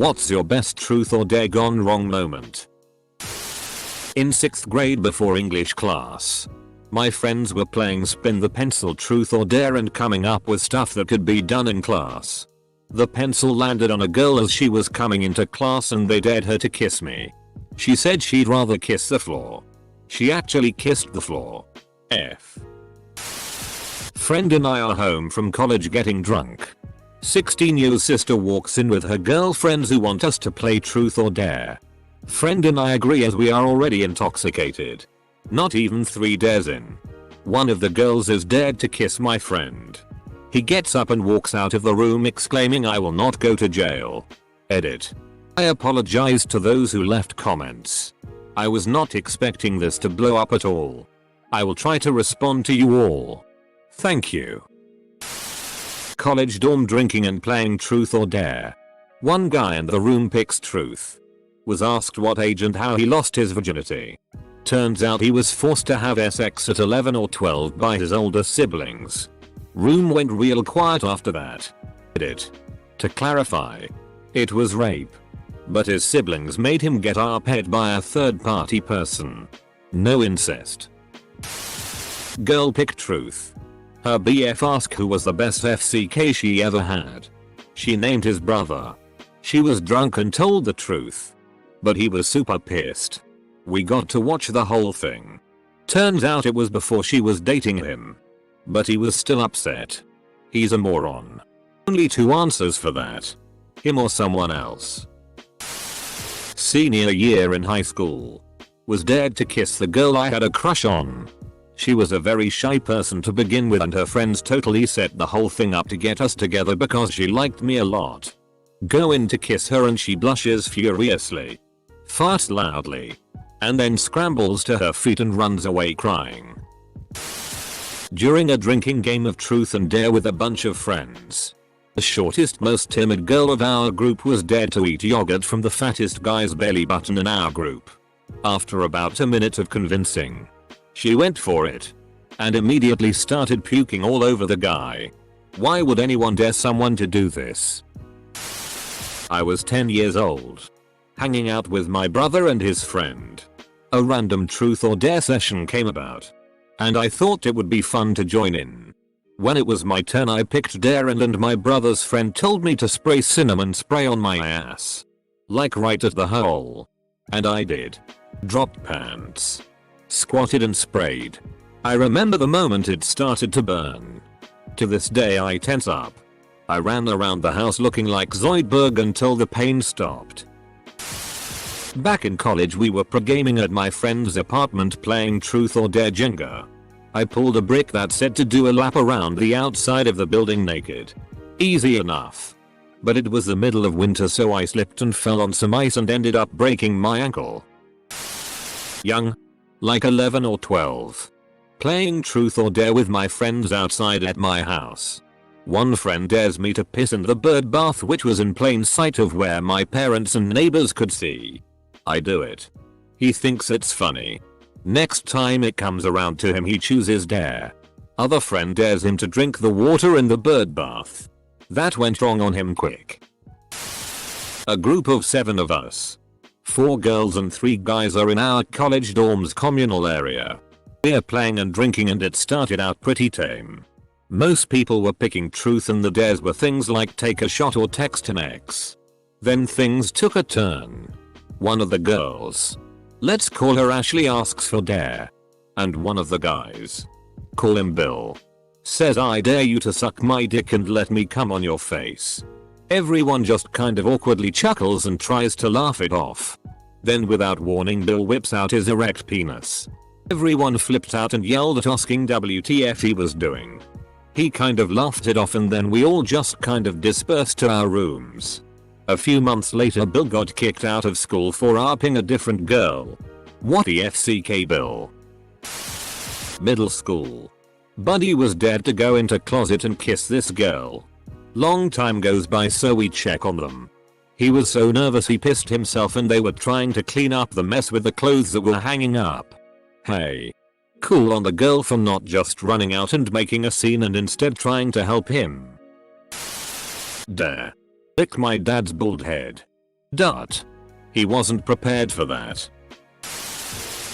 What's your best truth or dare gone wrong moment? In 6th grade before English class, my friends were playing spin the pencil truth or dare and coming up with stuff that could be done in class. The pencil landed on a girl as she was coming into class and they dared her to kiss me. She said she'd rather kiss the floor. She actually kissed the floor. F. Friend and I are home from college getting drunk. 16-year sister walks in with her girlfriends who want us to play truth or dare. Friend and I agree as we are already intoxicated. Not even 3 dares in. One of the girls is dared to kiss my friend. He gets up and walks out of the room exclaiming, "I will not go to jail." Edit. I apologize to those who left comments. I was not expecting this to blow up at all. I will try to respond to you all. Thank you. College dorm drinking and playing truth or dare. One guy in the room picks truth. Was asked what age and how he lost his virginity. Turns out he was forced to have sex at 11 or 12 by his older siblings. Room went real quiet after that. Edit. To clarify, it was rape. But his siblings made him get arped by a third party person. No incest. Girl pick truth. Her BF asked who was the best FCK she ever had. She named his brother. She was drunk and told the truth. But he was super pissed. We got to watch the whole thing. Turns out it was before she was dating him. But he was still upset. He's a moron. Only 2 answers for that. Him or someone else. Senior year in high school. Was dared to kiss the girl I had a crush on. She was a very shy person to begin with and her friends totally set the whole thing up to get us together because she liked me a lot. Go in to kiss her and she blushes furiously. Farts loudly. And then scrambles to her feet and runs away crying. During a drinking game of truth and dare with a bunch of friends. The shortest, most timid girl of our group was dared to eat yogurt from the fattest guy's belly button in our group. After about a minute of convincing, she went for it. And immediately started puking all over the guy. Why would anyone dare someone to do this? I was 10 years old. Hanging out with my brother and his friend. A random truth or dare session came about. And I thought it would be fun to join in. When it was my turn I picked dare and my brother's friend told me to spray cinnamon spray on my ass. Like right at the hole. And I did. Dropped pants. Squatted and sprayed. I remember the moment it started to burn. To this day I tense up. I ran around the house looking like Zoidberg until the pain stopped. Back in college we were pro-gaming at my friend's apartment playing truth or dare Jenga. I pulled a brick that said to do a lap around the outside of the building naked. Easy enough. But it was the middle of winter so I slipped and fell on some ice and ended up breaking my ankle. Young. Like 11 or 12. Playing truth or dare with my friends outside at my house. One friend dares me to piss in the bird bath which was in plain sight of where my parents and neighbors could see. I do it. He thinks it's funny. Next time it comes around to him he chooses dare. Other friend dares him to drink the water in the bird bath. That went wrong on him quick. A group of 7 of us. 4 girls and 3 guys are in our college dorm's communal area. We're playing and drinking and it started out pretty tame. Most people were picking truth and the dares were things like take a shot or text an ex. Then things took a turn. One of the girls, let's call her Ashley, asks for dare. And one of the guys, call him Bill, says I dare you to suck my dick and let me come on your face. Everyone just kind of awkwardly chuckles and tries to laugh it off. Then without warning Bill whips out his erect penis. Everyone flipped out and yelled at asking WTF he was doing. He kind of laughed it off and then we all just kind of dispersed to our rooms. A few months later Bill got kicked out of school for arping a different girl. What the FCK Bill? Middle school. Buddy was dared to go into closet and kiss this girl. Long time goes by so we check on them. He was so nervous he pissed himself and they were trying to clean up the mess with the clothes that were hanging up. Hey. Cool on the girl for not just running out and making a scene and instead trying to help him. Dare. Lick my dad's bald head. He wasn't prepared for that.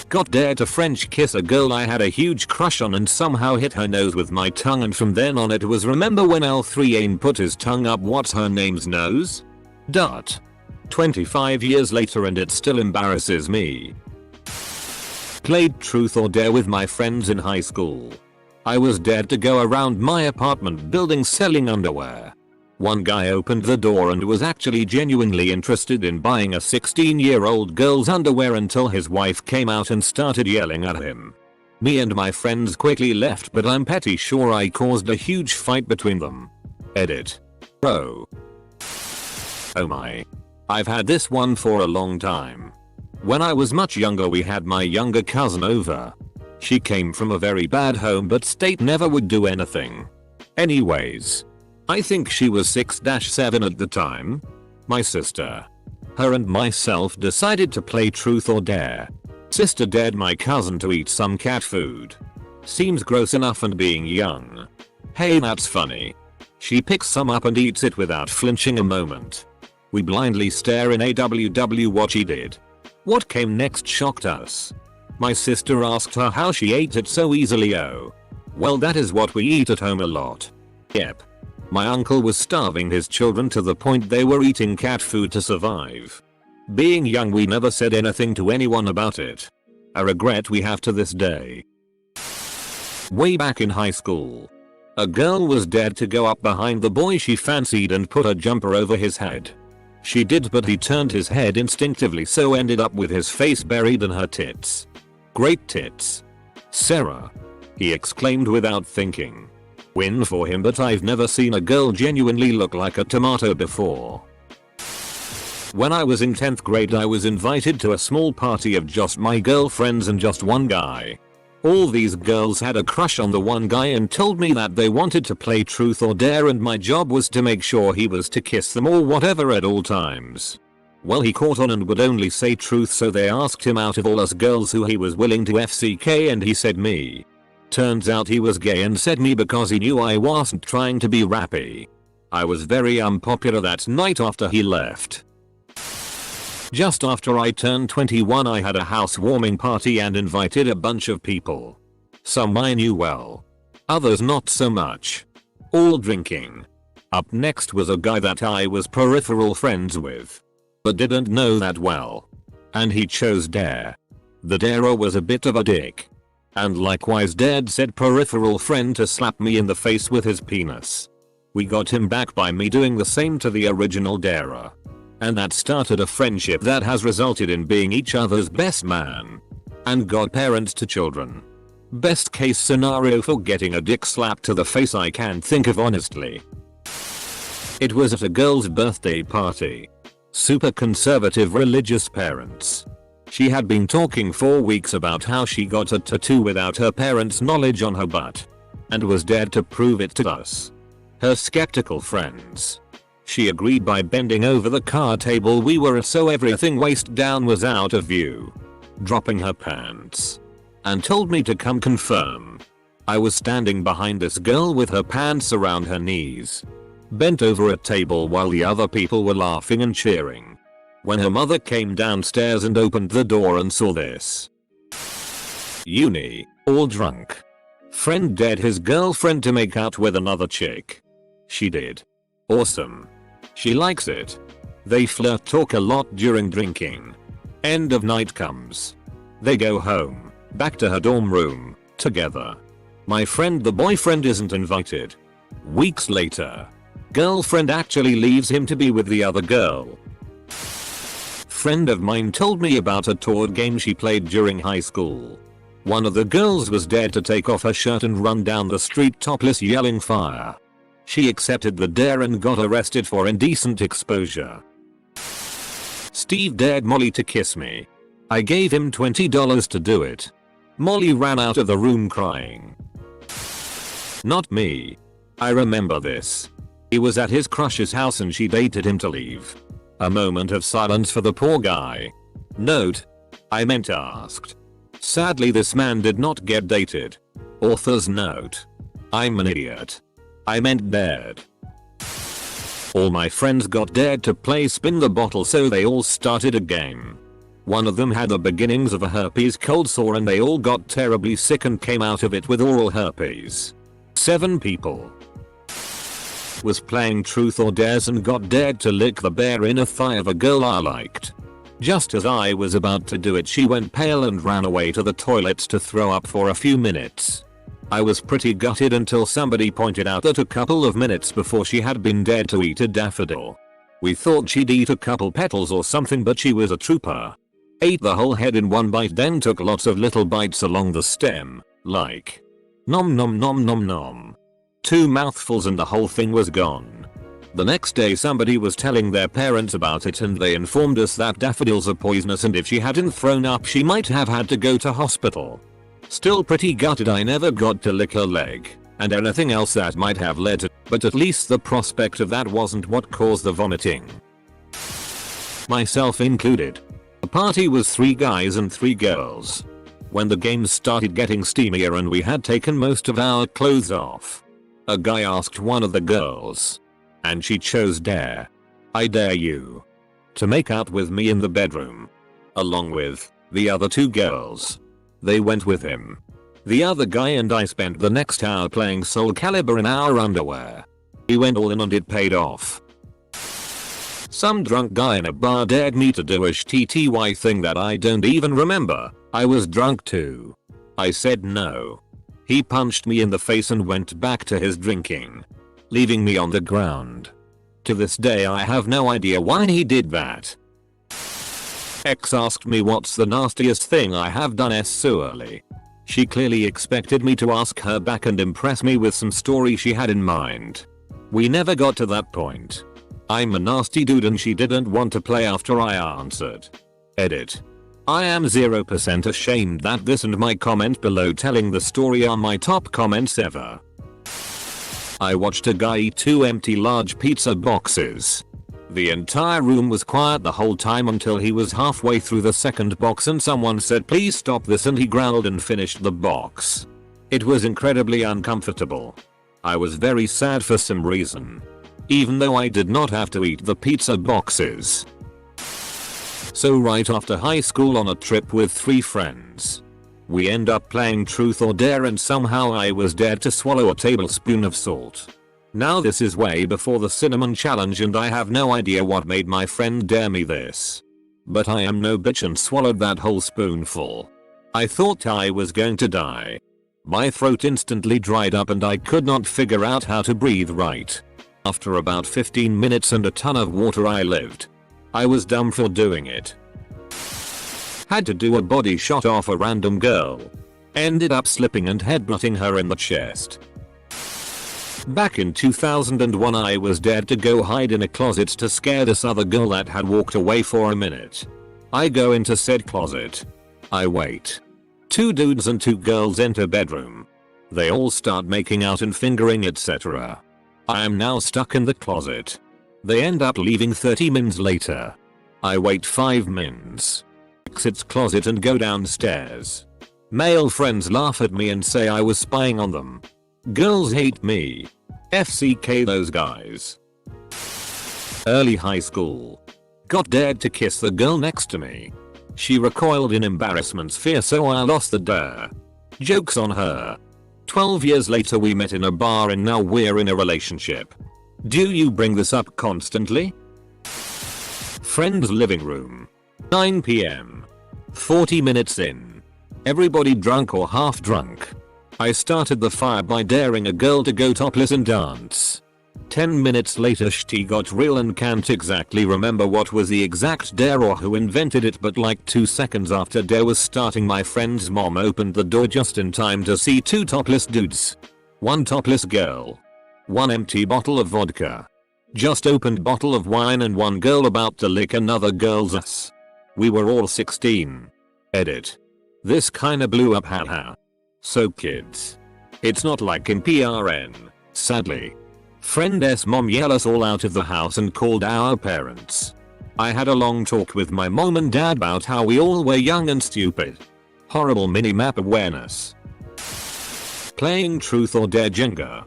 Got dared to French kiss a girl I had a huge crush on and somehow hit her nose with my tongue, and from then on it was remember when L3 put his tongue up what's her name's nose? 25 years later and it still embarrasses me. Played truth or dare with my friends in high school. I was dared to go around my apartment building selling underwear. One guy opened the door and was actually genuinely interested in buying a 16-year-old girl's underwear until his wife came out and started yelling at him. Me and my friends quickly left, but I'm pretty sure I caused a huge fight between them. Edit. Bro. Oh my. I've had this one for a long time. When I was much younger we had my younger cousin over. She came from a very bad home but state never would do anything. Anyways. I think she was 6-7 at the time. My sister, her and myself decided to play truth or dare. Sister dared my cousin to eat some cat food. Seems gross enough and being young. Hey, that's funny. She picks some up and eats it without flinching a moment. We blindly stare in AWW what she did. What came next shocked us. My sister asked her how she ate it so easily. Oh. Well, that is what we eat at home a lot. Yep. My uncle was starving his children to the point they were eating cat food to survive. Being young we never said anything to anyone about it. A regret we have to this day. Way back in high school. A girl was dared to go up behind the boy she fancied and put a jumper over his head. She did, but he turned his head instinctively so ended up with his face buried in her tits. Great tits. Sarah. He exclaimed without thinking. Win for him, but I've never seen a girl genuinely look like a tomato before. When I was in 10th grade I was invited to a small party of just my girlfriends and just one guy. All these girls had a crush on the one guy and told me that they wanted to play truth or dare and my job was to make sure he was to kiss them or whatever at all times. Well, he caught on and would only say truth, so they asked him out of all us girls who he was willing to FCK and he said me. Turns out he was gay and said me because he knew I wasn't trying to be rappy. I was very unpopular that night after he left. Just after I turned 21 I had a housewarming party and invited a bunch of people. Some I knew well. Others not so much. All drinking. Up next was a guy that I was peripheral friends with. But didn't know that well. And he chose dare. The darer was a bit of a dick. And likewise dared said peripheral friend to slap me in the face with his penis. We got him back by me doing the same to the original darer. And that started a friendship that has resulted in being each other's best man. And godparents to children. Best case scenario for getting a dick slap to the face I can think of honestly. It was at a girl's birthday party. Super conservative religious parents. She had been talking for weeks about how she got a tattoo without her parents' knowledge on her butt. And was dared to prove it to us. Her skeptical friends. She agreed by bending over the card table we were at so everything waist down was out of view. Dropping her pants. And told me to come confirm. I was standing behind this girl with her pants around her knees. Bent over a table while the other people were laughing and cheering. When her mother came downstairs and opened the door and saw this. Uni, all drunk. Friend dared his girlfriend to make out with another chick. She did. Awesome. She likes it. They flirt talk a lot during drinking. End of night comes. They go home, back to her dorm room, together. My friend the boyfriend isn't invited. Weeks later. Girlfriend actually leaves him to be with the other girl. Friend of mine told me about a board game she played during high school. One of the girls was dared to take off her shirt and run down the street topless yelling fire. She accepted the dare and got arrested for indecent exposure. Steve dared Molly to kiss me. I gave him $20 to do it. Molly ran out of the room crying. Not me. I remember this. He was at his crush's house and she dated him to leave. A moment of silence for the poor guy. Note. I meant asked. Sadly this man did not get dated. Author's note. I'm an idiot. I meant dared. All my friends got dared to play spin the bottle, so they all started a game. One of them had the beginnings of a herpes cold sore and they all got terribly sick and came out of it with oral herpes. 7 people was playing truth or dares and got dared to lick the bare inner thigh of a girl I liked. Just as I was about to do it, she went pale and ran away to the toilets to throw up for a few minutes. I was pretty gutted until somebody pointed out that a couple of minutes before she had been dared to eat a daffodil. We thought she'd eat a couple petals or something, but she was a trooper. Ate the whole head in one bite, then took lots of little bites along the stem, like nom nom nom nom nom. 2 mouthfuls and the whole thing was gone. The next day somebody was telling their parents about it and they informed us that daffodils are poisonous and if she hadn't thrown up she might have had to go to hospital. Still pretty gutted I never got to lick her leg, and anything else that might have led to, but at least the prospect of that wasn't what caused the vomiting. Myself included. The party was 3 guys and 3 girls. When the games started getting steamier and we had taken most of our clothes off, a guy asked one of the girls, and she chose dare. I dare you to make out with me in the bedroom, along with the other 2 girls. They went with him. The other guy and I spent the next hour playing Soul Calibur in our underwear. We went all in and it paid off. Some drunk guy in a bar dared me to do a TTY thing that I don't even remember. I was drunk too. I said no. He punched me in the face and went back to his drinking, leaving me on the ground. To this day I have no idea why he did that. X asked me what's the nastiest thing I have done sexually. She clearly expected me to ask her back and impress me with some story she had in mind. We never got to that point. I'm a nasty dude and she didn't want to play after I answered. Edit. I am 0% ashamed that this and my comment below telling the story are my top comments ever. I watched a guy eat 2 empty large pizza boxes. The entire room was quiet the whole time until he was halfway through the second box and someone said please stop this and he growled and finished the box. It was incredibly uncomfortable. I was very sad for some reason, even though I did not have to eat the pizza boxes. So right after high school on a trip with 3 friends, we end up playing truth or dare and somehow I was dared to swallow a tablespoon of salt. Now this is way before the cinnamon challenge and I have no idea what made my friend dare me this. But I am no bitch and swallowed that whole spoonful. I thought I was going to die. My throat instantly dried up and I could not figure out how to breathe right. After about 15 minutes and a ton of water I lived. I was dumb for doing it. Had to do a body shot off a random girl. Ended up slipping and headbutting her in the chest. Back in 2001 I was dared to go hide in a closet to scare this other girl that had walked away for a minute. I go into said closet. I wait. 2 dudes and 2 girls enter bedroom. They all start making out and fingering etc. I am now stuck in the closet. They end up leaving 30 mins later. I wait 5 mins. Exits closet and go downstairs. Male friends laugh at me and say I was spying on them. Girls hate me. FCK those guys. Early high school. Got dared to kiss the girl next to me. She recoiled in embarrassment's fear so I lost the dare. Joke's on her. 12 years later we met in a bar and now we're in a relationship. Do you bring this up constantly? Friend's living room. 9 PM. 40 minutes in. Everybody drunk or half drunk. I started the fire by daring a girl to go topless and dance. 10 minutes later she got real and can't exactly remember what was the exact dare or who invented it, but like 2 seconds after dare was starting my friend's mom opened the door just in time to see 2 topless dudes. 1 topless girl. 1 empty bottle of vodka. Just opened bottle of wine and 1 girl about to lick another girl's ass. We were all 16. Edit. This kinda blew up haha. So kids. It's not like in PRN, sadly. Friend's mom yelled us all out of the house and called our parents. I had a long talk with my mom and dad about how we all were young and stupid. Horrible mini-map awareness. Playing truth or dare Jenga.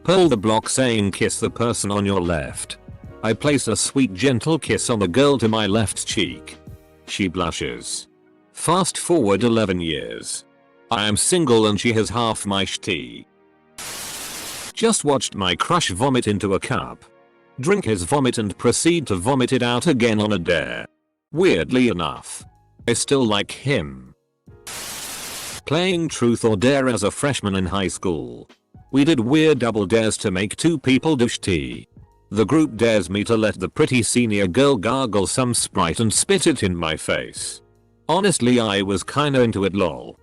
Pull the block saying kiss the person on your left. I place a sweet gentle kiss on the girl to my left cheek. She blushes. Fast forward 11 years. I am single and she has half my shti. Just watched my crush vomit into a cup. Drink his vomit and proceed to vomit it out again on a dare. Weirdly enough, I still like him. Playing truth or dare as a freshman in high school. We did weird double dares to make 2 people do tea. The group dares me to let the pretty senior girl gargle some Sprite and spit it in my face. Honestly, I was kinda into it, lol.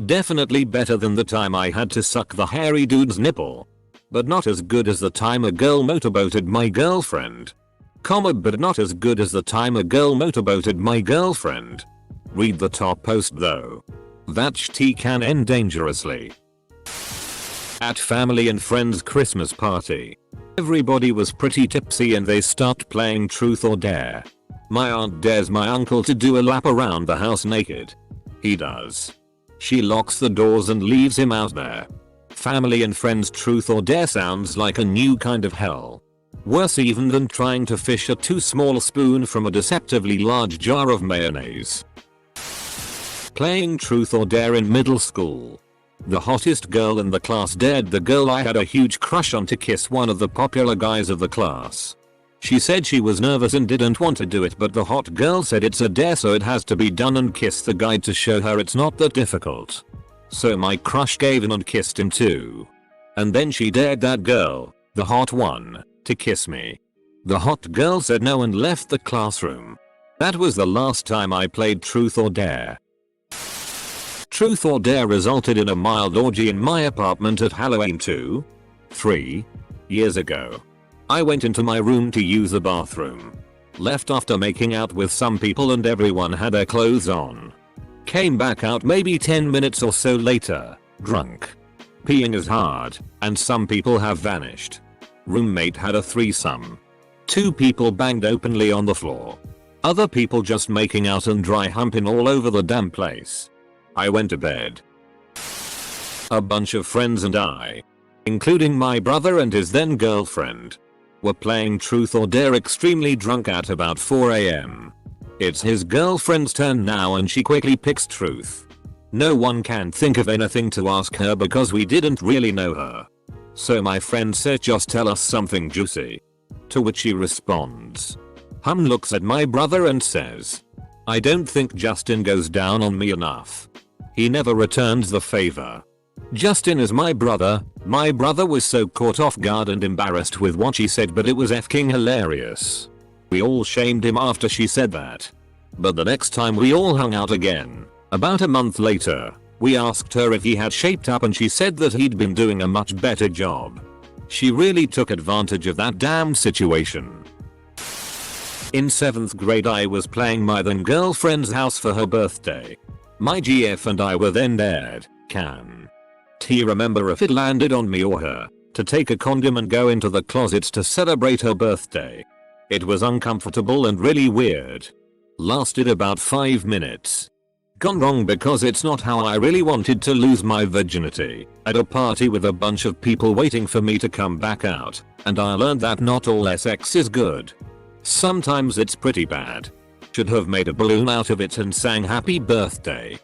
Definitely better than the time I had to suck the hairy dude's nipple. But not as good as the time a girl motorboated my girlfriend. But not as good as the time a girl motorboated my girlfriend. Read the top post though. That shti can end dangerously. At family and friends Christmas party. Everybody was pretty tipsy and they start playing truth or dare. My aunt dares my uncle to do a lap around the house naked. He does. She locks the doors and leaves him out there. Family and friends truth or dare sounds like a new kind of hell. Worse even than trying to fish a too small spoon from a deceptively large jar of mayonnaise. Playing truth or dare in middle school. The hottest girl in the class dared the girl I had a huge crush on to kiss one of the popular guys of the class. She said she was nervous and didn't want to do it, but the hot girl said it's a dare so it has to be done and kiss the guy to show her it's not that difficult. So my crush gave in and kissed him too. And then she dared that girl, the hot one, to kiss me. The hot girl said no and left the classroom. That was the last time I played truth or dare. Truth or dare resulted in a mild orgy in my apartment at Halloween 3 years ago. I went into my room to use the bathroom. Left after making out with some people and everyone had their clothes on. Came back out maybe 10 minutes or so later, drunk. Peeing is hard, and some people have vanished. Roommate had a threesome. 2 people banged openly on the floor. Other people just making out and dry humping all over the damn place. I went to bed. A bunch of friends and I, including my brother and his then girlfriend, were playing truth or dare extremely drunk at about 4 AM. It's his girlfriend's turn now and she quickly picks truth. No one can think of anything to ask her because we didn't really know her. So my friend said just tell us something juicy. To which she responds. Looks at my brother and says, I don't think Justin goes down on me enough. He never returns the favor. Justin is my brother. My brother was so caught off guard and embarrassed with what she said, but it was f***ing hilarious. We all shamed him after she said that. But the next time we all hung out again, about a month later, we asked her if he had shaped up and she said that he'd been doing a much better job. She really took advantage of that damn situation. In 7th grade I was playing my then girlfriend's house for her birthday. My GF and I were then dared, can't remember if it landed on me or her, to take a condom and go into the closets to celebrate her birthday. It was uncomfortable and really weird. Lasted about 5 minutes. Gone wrong because it's not how I really wanted to lose my virginity. At a party with a bunch of people waiting for me to come back out, and I learned that not all sex is good. Sometimes it's pretty bad. Should have made a balloon out of it and sang happy birthday.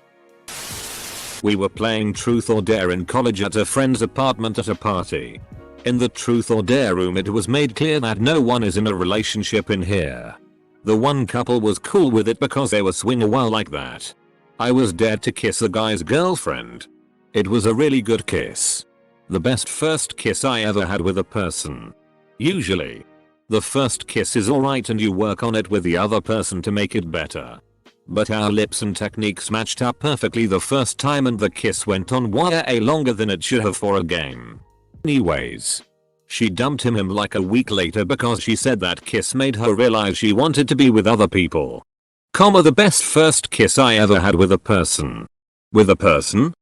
We were playing truth or dare in college at a friend's apartment at a party. In the truth or dare room it was made clear that no one is in a relationship in here. The one couple was cool with it because they were swing a while like that. I was dared to kiss the guy's girlfriend. It was a really good kiss. The best first kiss I ever had with a person. Usually, the first kiss is alright and you work on it with the other person to make it better. But our lips and techniques matched up perfectly the first time and the kiss went on way longer than it should have for a game. Anyways, she dumped him like a week later because she said that kiss made her realize she wanted to be with other people. The best first kiss I ever had with a person. With a person?